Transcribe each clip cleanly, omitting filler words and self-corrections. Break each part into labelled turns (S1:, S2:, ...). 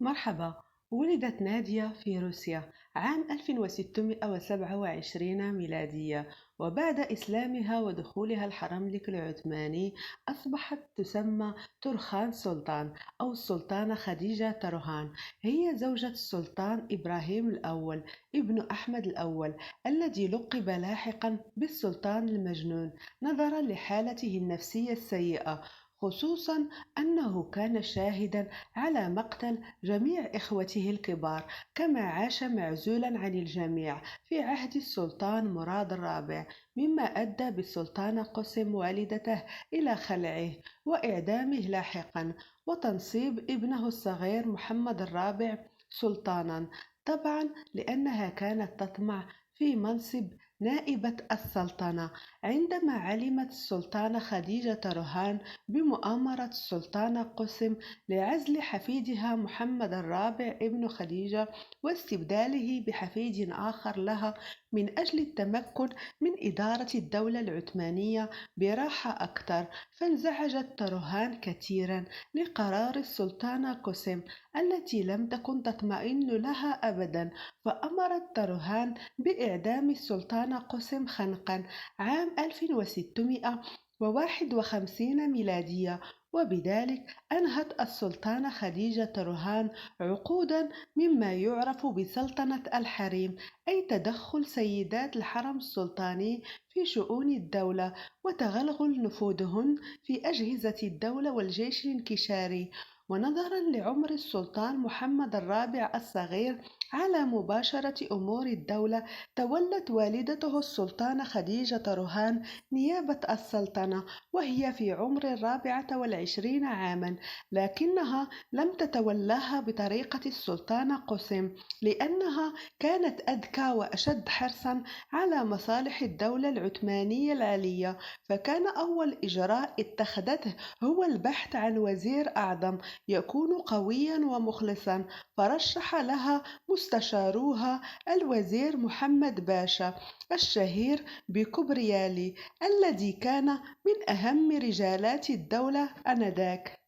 S1: مرحبا. ولدت نادية في روسيا عام 1627 ميلادية، وبعد إسلامها ودخولها الحرملك العثماني أصبحت تسمى تورخان سلطان أو السلطانة خديجة تورخان. هي زوجة السلطان إبراهيم الأول ابن أحمد الأول، الذي لقب لاحقا بالسلطان المجنون نظرا لحالته النفسية السيئة، خصوصا أنه كان شاهدا على مقتل جميع إخوته الكبار، كما عاش معزولا عن الجميع في عهد السلطان مراد الرابع، مما أدى بالسلطانة قسم والدته إلى خلعه وإعدامه لاحقا، وتنصيب ابنه الصغير محمد الرابع سلطانا، طبعا لأنها كانت تطمع في منصب نائبة السلطنة. عندما علمت السلطانة خديجة تورخان بمؤامرة السلطانة قسم لعزل حفيدها محمد الرابع ابن خديجة واستبداله بحفيد آخر لها من أجل التمكن من إدارة الدولة العثمانية براحة أكثر، فانزعجت تورخان كثيرا لقرار السلطانة قسم التي لم تكن تطمئن لها أبدا، فأمرت تورخان بإعدام السلطانة قسم خنقا عام 1651 ميلادية، وبذلك أنهت السلطانة خديجة تورخان عقودا مما يعرف بسلطنة الحريم، أي تدخل سيدات الحرم السلطاني في شؤون الدولة وتغلغل نفوذهن في أجهزة الدولة والجيش الانكشاري. ونظرا لعمر السلطان محمد الرابع الصغير على مباشرة أمور الدولة، تولت والدته السلطانة خديجة تورخان نيابة السلطنة وهي في عمر 24 عاما، لكنها لم تتولاها بطريقة السلطانة قسم، لأنها كانت أذكى وأشد حرصا على مصالح الدولة العثمانية العليا، فكان أول إجراء اتخذته هو البحث عن وزير أعظم يكون قويا ومخلصا، فرشح لها مستشاروها الوزير محمد باشا الشهير بكبريالي، الذي كان من أهم رجالات الدولة آنذاك،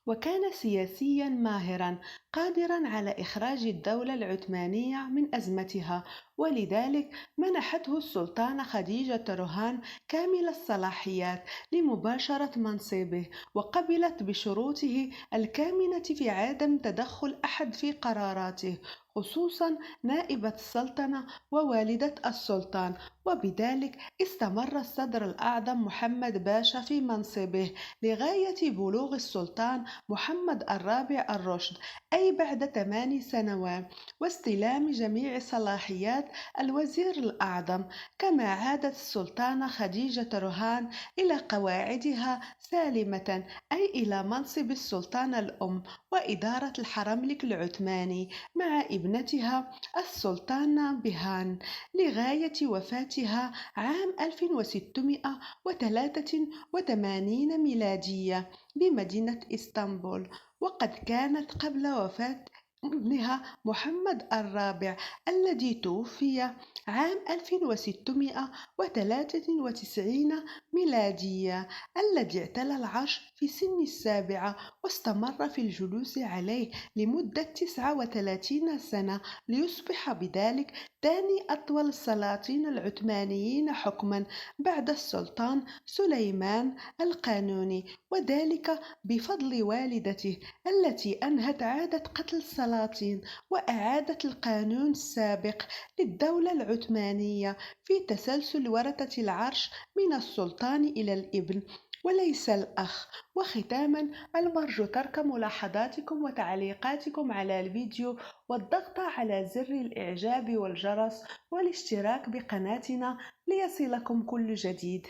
S1: وكان سياسيا ماهرا قادرا على إخراج الدولة العثمانية من أزمتها، ولذلك منحته السلطانة خديجة تورخان كامل الصلاحيات لمباشرة منصبه، وقبلت بشروطه الكامنة في عدم تدخل أحد في قراراته، خصوصا نائبة السلطنة ووالدة السلطان. وبذلك استمر الصدر الأعظم محمد باشا في منصبه لغاية بلوغ السلطان محمد الرابع الرشد، أي بعد 8 سنوات، واستلام جميع صلاحيات الوزير الأعظم. كما عادت السلطانة خديجة تورخان إلى قواعدها سالمة، أي إلى منصب السلطانة الأم وإدارة الحرملك العثماني مع ابنتها السلطانة بيهان لغاية وفاتها عام 1683 ميلادية بمدينة إسطنبول. وقد كانت قبل وفاة ابنها محمد الرابع الذي توفي عام 1693 ميلادية، الذي اعتلى العرش في سن 7 واستمر في الجلوس عليه لمدة 39 سنة، ليصبح بذلك ثاني أطول السلاطين العثمانيين حكما بعد السلطان سليمان القانوني، وذلك بفضل والدته التي أنهت عادة قتل السلاطين وأعادت القانون السابق للدولة العثمانية في تسلسل ورثة العرش من السلطان إلى الابن وليس الأخ. وختاما، المرجو ترك ملاحظاتكم وتعليقاتكم على الفيديو والضغط على زر الإعجاب والجرس والاشتراك بقناتنا ليصلكم كل جديد.